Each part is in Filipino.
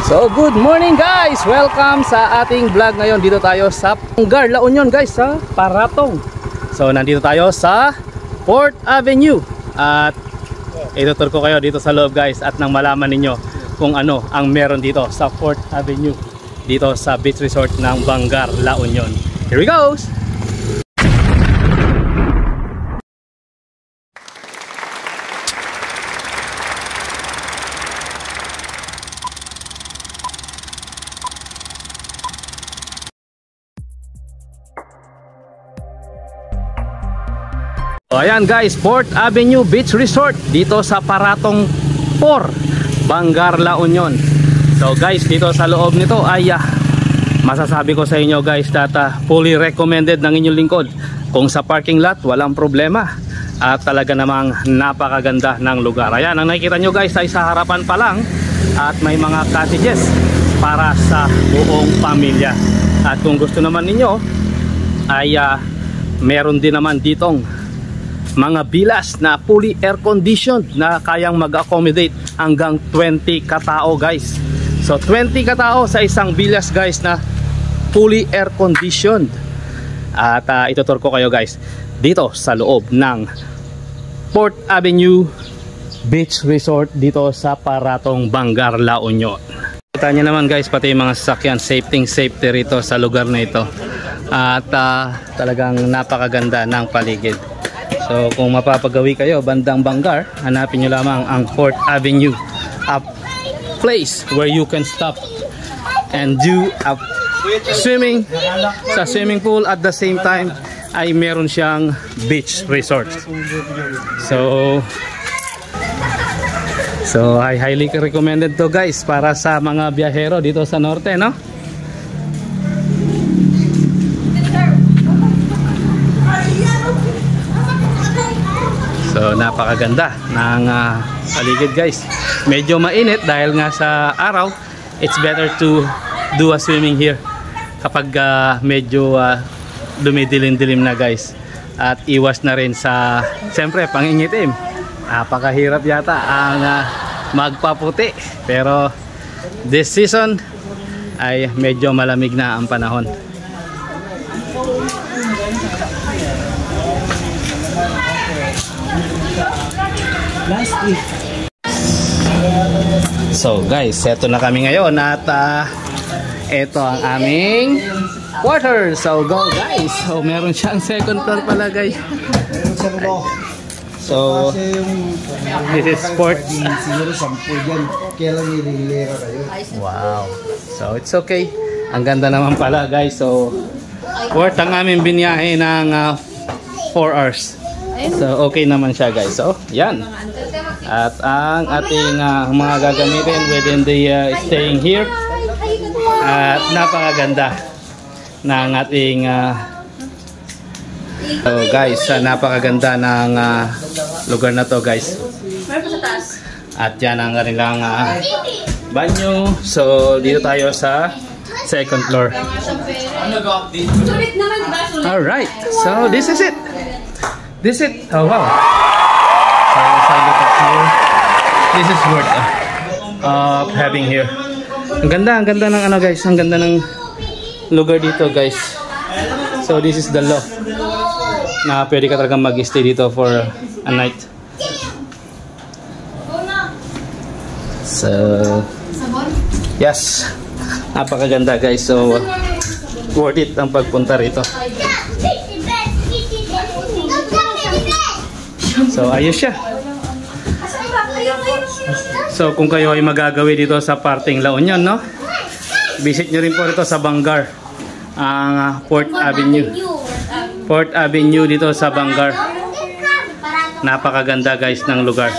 So good morning guys! Welcome sa ating vlog ngayon. Dito tayo sa Bangar, La Union guys, sa Paratong. So nandito tayo sa 4th Avenue. At itutur ko kayo dito sa loob guys. At nang malaman ninyo kung ano ang meron dito sa 4th Avenue, dito sa beach resort ng Bangar, La Union. Here we go! So ayan guys, 4th Avenue Beach Resort dito sa Paratong 4, Bangar, La Union. So guys, dito sa loob nito ay masasabi ko sa inyo guys that fully recommended ng inyong lingkod. Kung sa parking lot, walang problema. At talaga namang napakaganda ng lugar. Ayan, ang nakikita nyo guys ay sa harapan pa lang. At may mga cottages para sa buong pamilya. At kung gusto naman ninyo ay meron din naman ditong mga bilas na fully air conditioned na kayang mag-accommodate hanggang 20 katao guys. So 20 katao sa isang bilas guys na fully air conditioned. At itutur ko kayo guys dito sa loob ng 4th Avenue Beach Resort dito sa Paratong, Bangar, La Union. Kita nyo naman guys, pati yung mga sasakyan, safety rito sa lugar na ito. At talagang napakaganda ng paligid. So kung mapapagawi kayo bandang Bangar, hanapin nyo lamang ang 4th Avenue, a place where you can stop and do a swimming sa swimming pool. At the same time ay meron siyang beach resort. So I highly recommended to guys para sa mga biyahero dito sa norte, no? So napakaganda ng paligid guys. Medyo mainit dahil nga sa araw. It's better to do a swimming here kapag medyo dumidilim-dilim na guys. At iwas na rin sa siyempre pangingitim. Napakahirap yata ang magpaputi. Pero this season ay medyo malamig na ang panahon. So guys, eto na kami ngayon at eto ang aming quarter. So go guys. So meron siyang second floor pala guys. So this is sport. Wow. So it's okay. Ang ganda naman pala guys. So worth ang aming biniyahe ng 4 hours. So okay naman siya guys. So yan. At ang ating mga gagamitin within the staying here. At napakaganda ng ating so guys, napakaganda ng lugar na to guys. At yan ang kanilang banyo. So dito tayo sa second floor. Alright, so this is it. This is it. Oh wow. So as I look up here, this is worth having here. Ang ganda ng ano guys, ang ganda ng lugar dito guys. So this is the loft na pwede ka talagang mag-stay dito for a night. So yes, napakaganda guys. So worth it ang pagpunta rito. So ayos siya. So kung kayo ay magagawi dito sa parting La Union, no? Visit nyo rin po rito sa Bangar, ang 4th Avenue. 4th Avenue dito sa Bangar. Napakaganda guys ng lugar.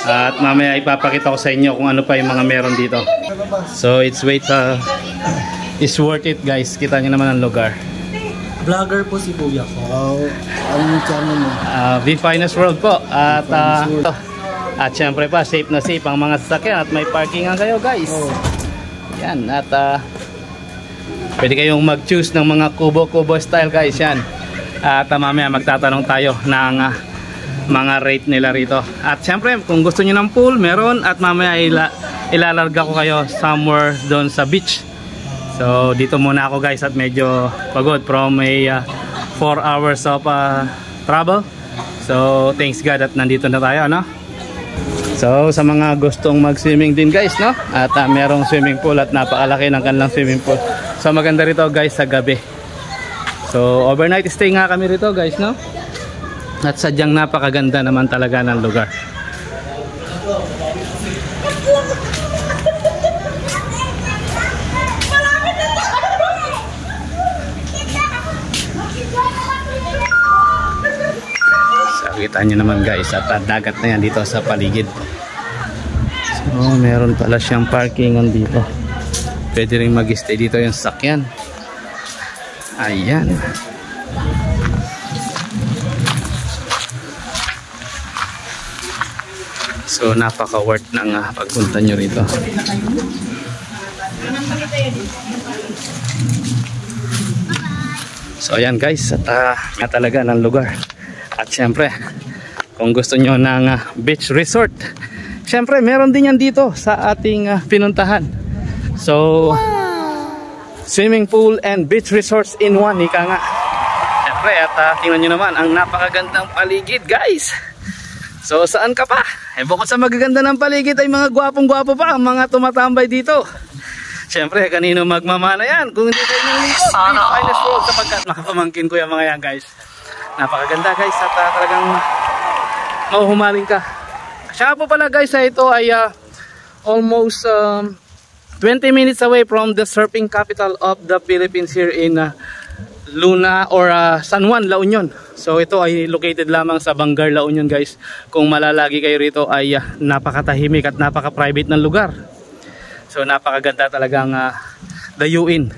At mamaya ipapakita ko sa inyo kung ano pa yung mga meron dito. So it's worth it guys. Kita nyo naman ang lugar. Vlogger po si Kuya ko. Anong channel mo? The Finest World po. At syempre pa, safe na safe ang mga sasakyan at may parkingan kayo guys. Yan, at pwede kayong mag-choose ng mga kubo-kubo style guys yan. At mamaya magtatanong tayo ng mga rate nila rito. At syempre kung gusto niyo ng pool, meron. At mamaya ilalarga ko kayo somewhere doon sa beach. So dito muna ako guys at medyo pagod from a 4 hours of travel. So thanks God at nandito na tayo, no? So sa mga gustong mag-swimming din guys, no? At merong swimming pool at napakalaki ng kanilang swimming pool. So maganda rito guys sa gabi. So overnight stay nga kami rito guys, no? At sadyang napakaganda naman talaga ng lugar. Kita nyo naman guys at dagat na yan dito sa paligid. So meron pala siyang parkingan dito. Pwede rin mag-stay dito yung sakyan. Ayan. So napaka worth ng pagpunta nyo rito. So ayan guys at nga talaga ng lugar. At syempre, kung gusto nyo ng beach resort, syempre meron din yan dito sa ating pinuntahan. So, swimming pool and beach resorts in one, ika nga. Syempre, at tingnan nyo naman ang napakagandang paligid guys. So, saan ka pa? Bukod sa magaganda ng paligid ay mga gwapong-gwapo pa ang mga tumatambay dito. Syempre, kanino magmamana yan? Kung hindi kayo yung lingkod, finest road sapagkat makapamangkin ko yung mga yan guys. Napakaganda guys at talagang mahuhumaling ka. Siya po pala guys ito ay almost 20 minutes away from the surfing capital of the Philippines here in Luna or San Juan, La Union. So ito ay located lamang sa Bangar, La Union guys. Kung malalagi kayo rito ay napakatahimik at napaka-private ng lugar. So napakaganda talagang dayuin.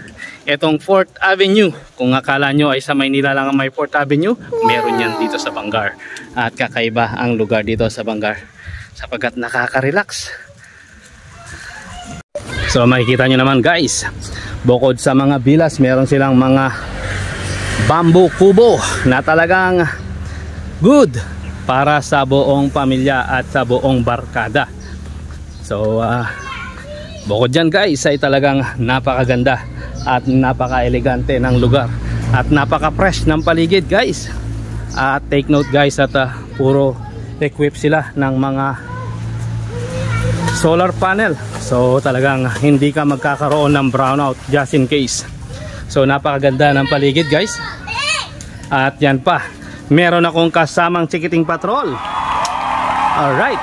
Itong 4th Avenue, kung akala nyo ay sa Maynila lang ang may 4th Avenue, meron yan dito sa Bangar. At kakaiba ang lugar dito sa Bangar sapagkat nakaka-relax. So makikita nyo naman guys, bukod sa mga bilas, meron silang mga bamboo kubo na talagang good para sa buong pamilya at sa buong barkada. So bukod dyan guys ay talagang napakaganda at napaka-elegante ng lugar at napaka-fresh ng paligid guys. At take note guys at puro equip sila ng mga solar panel. So talagang hindi ka magkakaroon ng brownout just in case. So napakaganda ng paligid guys. At yan pa, meron akong kasamang chikiting patrol. Alright.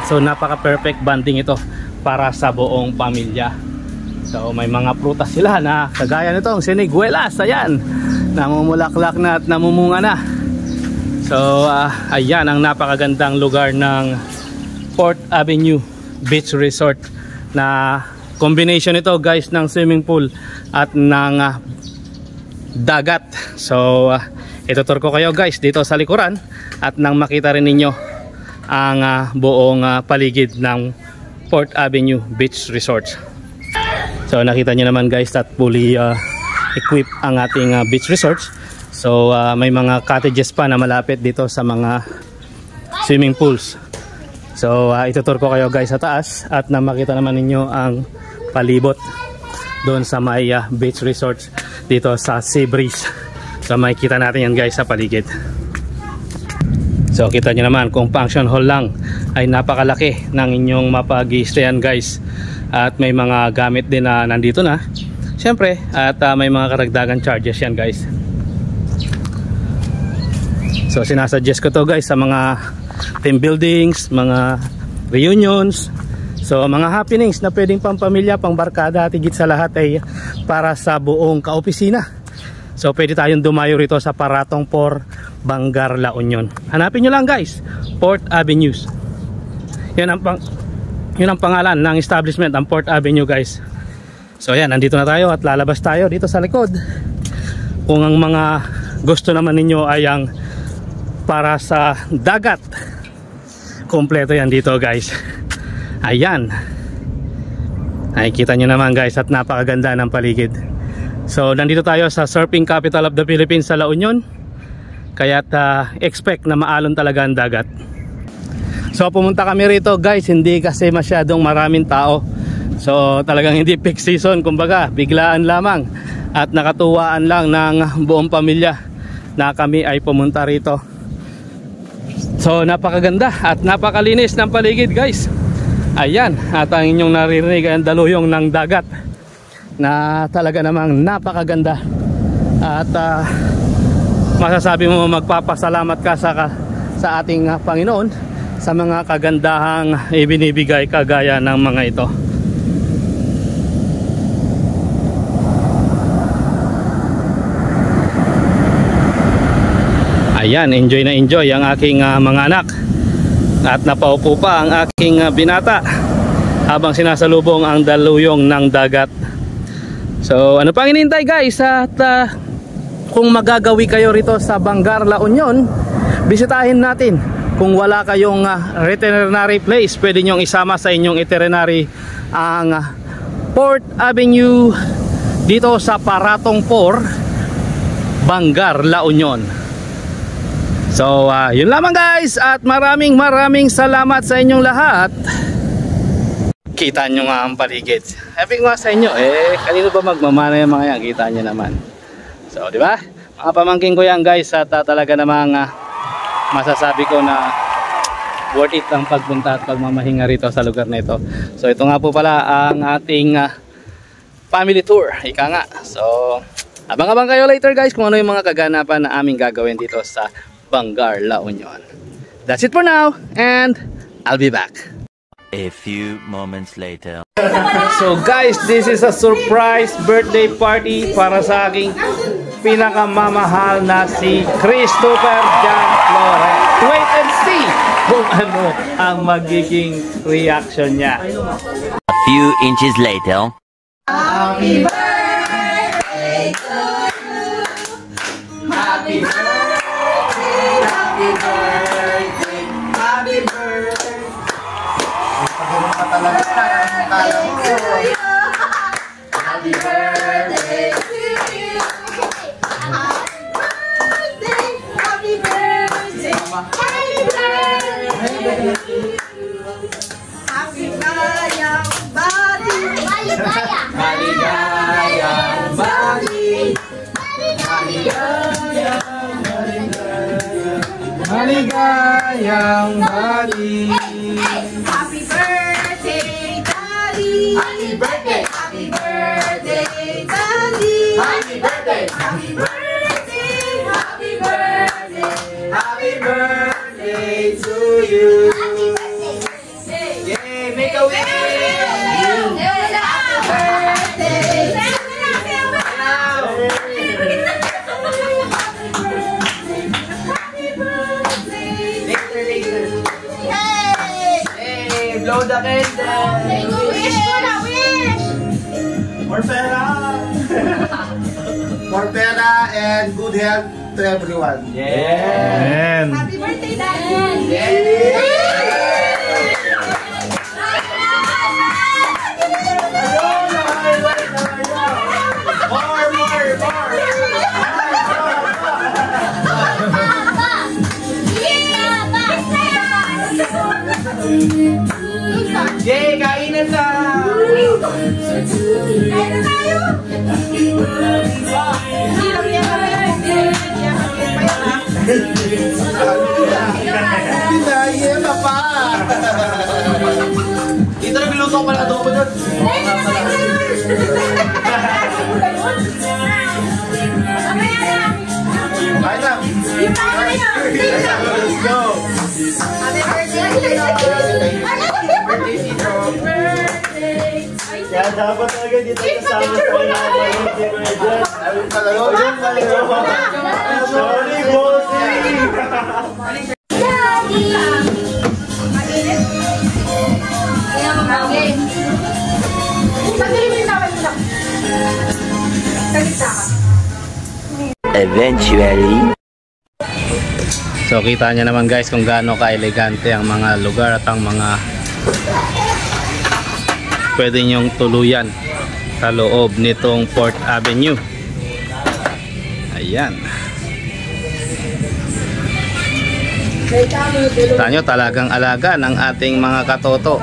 So napaka-perfect banding ito para sa buong pamilya. So may mga prutas sila na kagaya nitong siniguelas, ayan, namumulaklak na at namumunga na. So ayan ang napakagandang lugar ng 4th Avenue Beach Resort na combination ito guys ng swimming pool at ng dagat. So itutur ko kayo guys dito sa likuran at nang makita rin ninyo ang buong paligid ng 4th Avenue Beach Resort. So nakita nyo naman guys that fully equipped ang ating beach resorts. So may mga cottages pa na malapit dito sa mga swimming pools. So itutur ko kayo guys sa taas at na makita naman ninyo ang palibot doon sa may beach resorts dito sa Sea Breeze. So makikita natin yan guys sa paligid. So kita nyo naman kung function hall lang ay napakalaki ng inyong mapag-i-stayan guys. At may mga gamit din na nandito na syempre at may mga karagdagan charges yan guys. So sinasuggest ko to guys sa mga team buildings, mga reunions, so mga happenings na pwedeng pampamilya, pang barkada at higit sa lahat ay para sa buong kaopisina. So pwede tayong dumayo rito sa Paratong 4, Bangar, La Union. Hanapin nyo lang guys, 4th Avenue. Yan ang pangalan ng establishment, ang 4th Avenue guys. So ayan, nandito na tayo at lalabas tayo dito sa likod. Kung ang mga gusto naman ninyo ay ang para sa dagat, kompleto yan dito guys. Ayan, nakikita nyo naman guys at napakaganda ng paligid. So nandito tayo sa surfing capital of the Philippines sa La Union. Kaya't expect na maalon talaga ang dagat. So pumunta kami rito guys, hindi kasi masyadong maraming tao. So talagang hindi peak season, kumbaga biglaan lamang. At nakatuwaan lang ng buong pamilya na kami ay pumunta rito. So napakaganda at napakalinis ng paligid guys. Ayan, at ang inyong naririnig ay ang daluyong ng dagat na talaga namang napakaganda. At masasabi mo magpapasalamat ka sa ating Panginoon sa mga kagandahang ibinibigay kagaya ng mga ito. Ayan, enjoy na enjoy ang aking mga anak. At napaupo pa ang aking binata habang sinasalubong ang daluyong ng dagat. So ano pang hinihintay guys? At kung magagawi kayo rito sa Bangar, La Union, bisitahin natin. Kung wala kayong veterinary place, pwede nyong isama sa inyong itinerary ang Port Avenue dito sa Paratong 4, Bangar, La Union. So yun lamang guys, at maraming salamat sa inyong lahat. Kita nyo nga ang paligid. Sabi ko nga sa inyo, kanino ba magmamana yung mga yan? Kita nyo naman. So di ba? Mga pamangking ko yan guys, at talaga namang masasabi ko na worth it ang pagpunta at pagmamahinga rito sa lugar na ito. So ito nga po pala ang ating family tour, ika nga. So abang-abang kayo later guys kung ano yung mga kaganapan na aming gagawin dito sa Bangar, La Union. That's it for now, and I'll be back. A few moments later. So guys, this is a surprise birthday party para sa aking pinakamamahal na si Christopher John Flores. Wait and see kung ano ang magiging reaction niya. A few inches later. Happy birthday to you. Happy birthday, happy birthday, happy birthday. Happy birthday to you. Happy birthday, happy birthday. Happy Gayang Bati. Maligayang Bati. Maligayang Bati. Happy birthday, Daddy. Happy birthday. Happy birthday, Daddy. Happy birthday. Happy birthday. Happy birthday. Happy birthday to you. Yay, make a wish. Blow the candle. Wish ko na, wish! More pera. More pera and good health to everyone. Amen. Happy birthday, Daddy! Yay, kainan na! Kain na tayo! Pinaya na pa! Dito nagluto ko pala adobo doon. Kain na! Let's go! Kaya dapat talaga dito kasama sa mga sorry, bossing! Eventually. So kita nyo naman guys kung gaano ka-elegante ang mga lugar at ang mga pwede nyong tuluyan sa loob nitong Port Avenue. Ayan. Tanyo talagang alaga ng ating mga katoto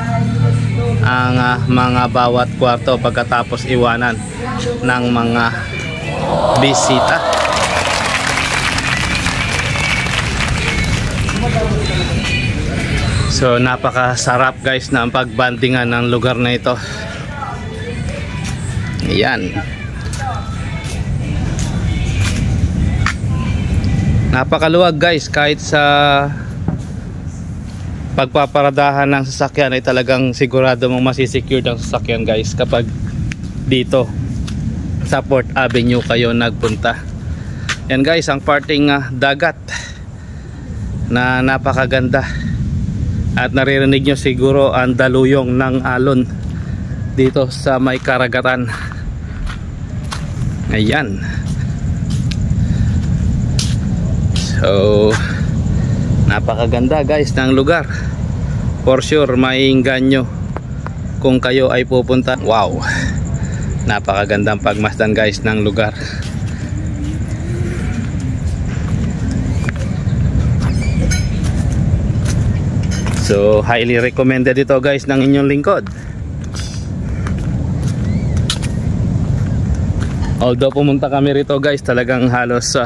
ang mga bawat kwarto pagkatapos iwanan ng mga bisita. So napakasarap guys na ang pagbandingan ng lugar na ito. Ayan. Napakaluwag guys, kahit sa pagpaparadahan ng sasakyan ay talagang sigurado mong masisecure ang sasakyan guys kapag dito sa Port Avenue kayo nagpunta. Yan guys ang parting dagat na napakaganda at naririnig nyo siguro ang daluyong ng alon dito sa may karagatan. Ayan. So napakaganda guys ng lugar. For sure maiinganyo kung kayo ay pupunta. Wow, napakagandang pagmasdan guys ng lugar. So highly recommended ito guys ng inyong lingkod. Although pumunta kami rito guys, talagang halos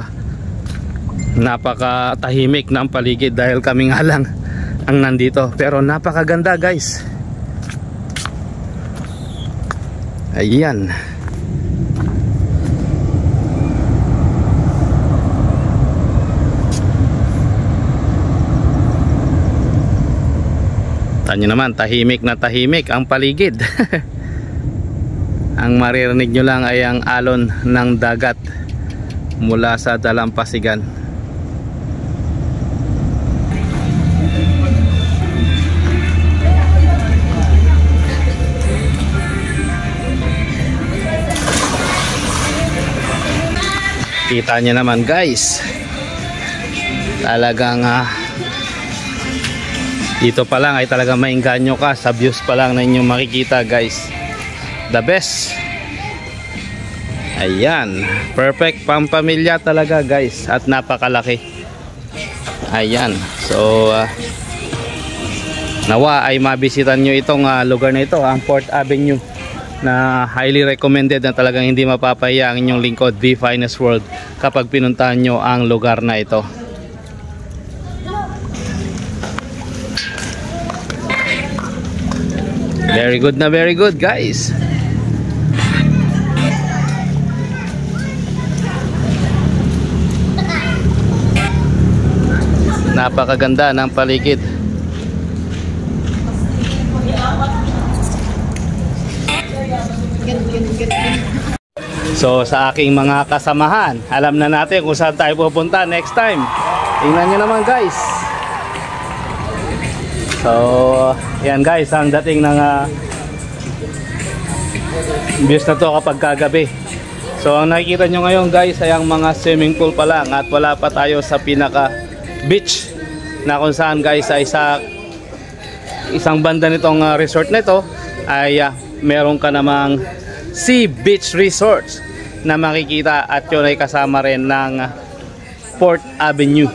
napakatahimik ng paligid dahil kami nga lang ang nandito. Pero napakaganda guys. Ayan. Tanyo naman, tahimik na tahimik ang paligid. Ang maririnig nyo lang ay ang alon ng dagat mula sa dalampasigan. Kita nyo naman guys, talagang dito pa lang ay talagang maingganyo ka sa views pa lang na inyong makikita guys. The best. Ayan, perfect pampamilya talaga guys at napakalaki. Ayan, so nawa ay mabisitan nyo itong lugar na ito, ang Port Avenue, na highly recommended na talagang hindi mapapahiya ang inyong lingkod, The Finest World, kapag pinuntahan nyo ang lugar na ito. Very good guys. Napakaganda ng paligid. So sa aking mga kasamahan, alam na natin kung saan tayo pupunta next time. Tingnan nyo naman guys. So yan guys ang dating ng views na to kapag kagabi. So ang nakikita nyo ngayon guys ay ang mga swimming pool pa lang at wala pa tayo sa pinaka beach, na kung saan guys ay sa isang banda nitong resort na ito ay meron ka namang Sea Beach Resort na makikita, at yun ay kasama rin ng Port Avenue.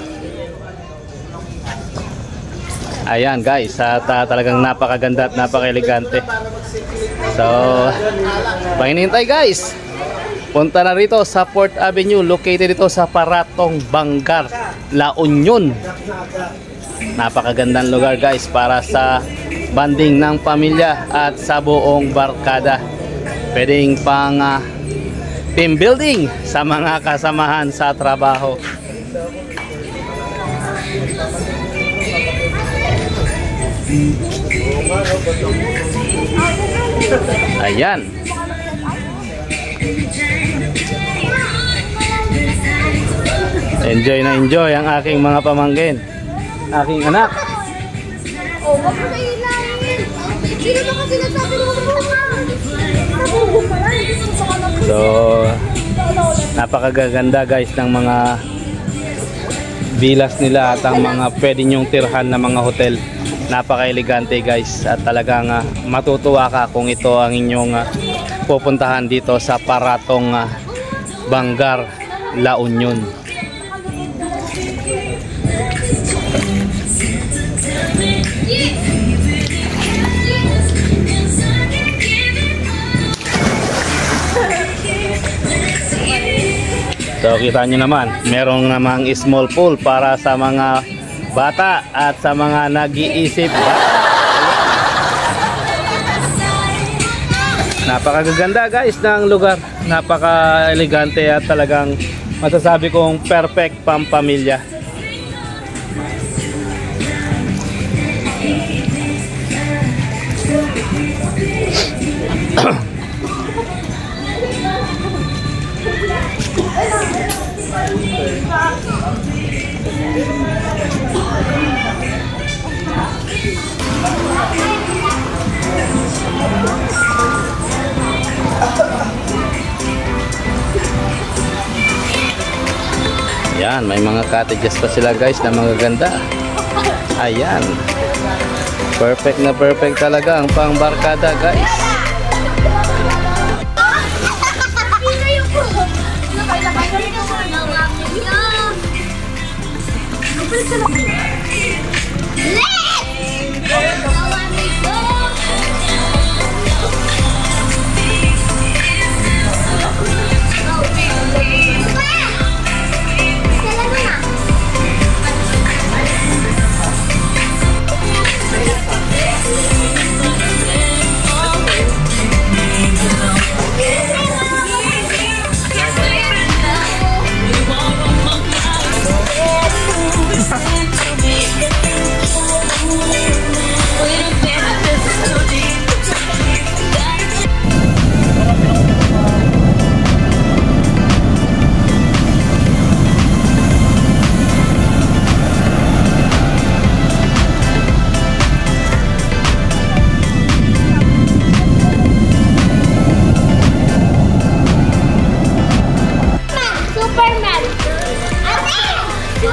Ayan guys, at talagang napakaganda at napaka-elegante. So pahinintay guys, punta na rito sa Port Avenue, located ito sa Paratong, Bangar, La Union. Napakagandang lugar guys para sa banding ng pamilya at sa buong barkada. Pwedeng pang team building sa mga kasamahan sa trabaho. Ayan. Enjoy na enjoy ang aking mga pamangkin, aking anak. Oh, wag mo na ilahin. Sino ba kasi nasabi mo bunga? Nabubo pa yan. So napakaganda guys ng mga villas nila at ang mga pwede nyong tirhan na mga hotel. Napaka-elegante guys, at talagang matutuwa ka kung ito ang inyong pupuntahan dito sa Paratong, Bangar, La Union. So kita nyo naman, merong namang small pool para sa mga bata at sa mga nag-iisip bata. Napakaganda guys ng lugar, napaka-elegante at talagang masasabi kong perfect pampamilya. Yan, may mga cottages pa sila guys na mga ganda. Ayan. Perfect na perfect talaga ang pangbarkada guys.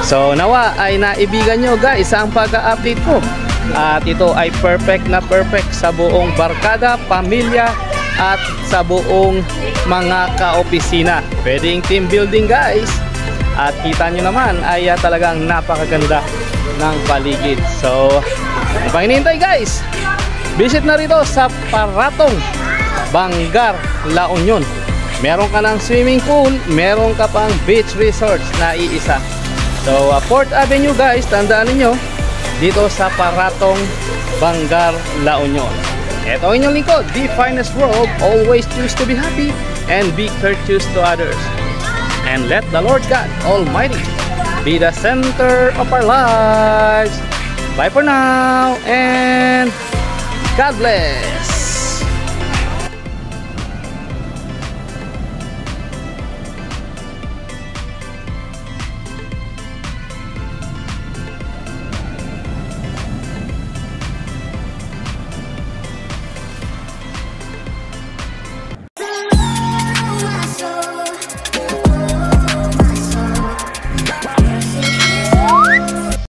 So nawa ay naibigan nyo guys ang pag-update ko. At ito ay perfect na perfect sa buong barkada, pamilya at sa buong mga ka-opisina. Pwedeng team building guys. At kita nyo naman ay talagang napakaganda ng paligid. So ano pang hinihintay guys? Visit na rito sa Paratong, Bangar, La Union. Meron ka ng swimming pool, meron ka pang beach resorts na iisa. So 4th Avenue guys, tandaan niyo dito sa Paratong, Bangar, La Union. Ito ang inyong lingkod, the finest world. Always choose to be happy and be courteous to others. And let the Lord God Almighty be the center of our lives. Bye for now and God bless.